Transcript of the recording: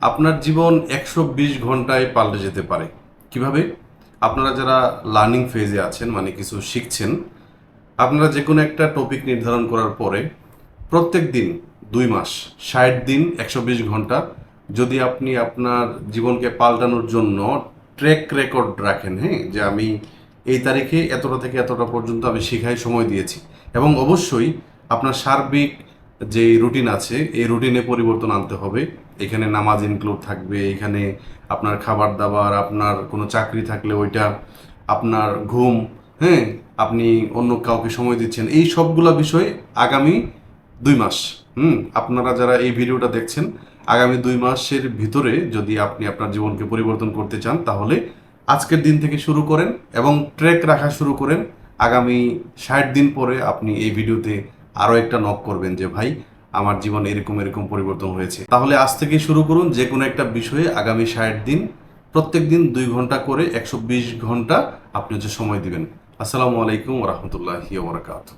আপনার জীবন 120 ঘন্টায় পাল্টে যেতে পারে। কিভাবে? আপনারা যারা লার্নিং ফেজে আছেন, মানে কিছু শিখছেন, আপনারা যে কোনো একটা টপিক নির্ধারণ করার পরে প্রত্যেক দিন 2 মাস 60 দিন 120 ঘন্টা যদি আপনি আপনার জীবনকে পাল্টানোর জন্য ট্র্যাক রেকর্ড রাখেন, হ্যাঁ, যে আমি এই তারিখে এতটা থেকে এতটা পর্যন্ত আমি শেখায় সময় দিয়েছি, এবং অবশ্যই আপনার সার্বিক যে রুটিন আছে এই রুটিনে পরিবর্তন আনতে হবে। এখানে নামাজ ইনক্লুড থাকবে, এখানে আপনার খাবার দাবার, আপনার কোনো চাকরি থাকলে ওইটা, আপনার ঘুম, হ্যাঁ, আপনি অন্য কাউকে সময় দিচ্ছেন, এই সবগুলা বিষয় আগামী 2 মাস, আপনারা যারা এই ভিডিওটা দেখছেন, আগামী 2 মাসের ভিতরে যদি আপনি আপনার জীবনকে পরিবর্তন করতে চান, তাহলে আজকের দিন থেকে শুরু করেন এবং ট্র্যাক রাখা শুরু করেন। আগামী 60 দিন পরে আপনি এই ভিডিওতে আরও একটা নক করবেন যে ভাই, আমার জীবন এরকম এরকম পরিবর্তন হয়েছে। তাহলে আজ থেকে শুরু করুন যে কোনো একটা বিষয়ে আগামী 60 দিন প্রত্যেক দিন 2 ঘন্টা করে 120 ঘন্টা আপনি সময় দিবেন। আসসালামু আলাইকুম ওয়া রাহমাতুল্লাহি ওয়া বারাকাতুহু।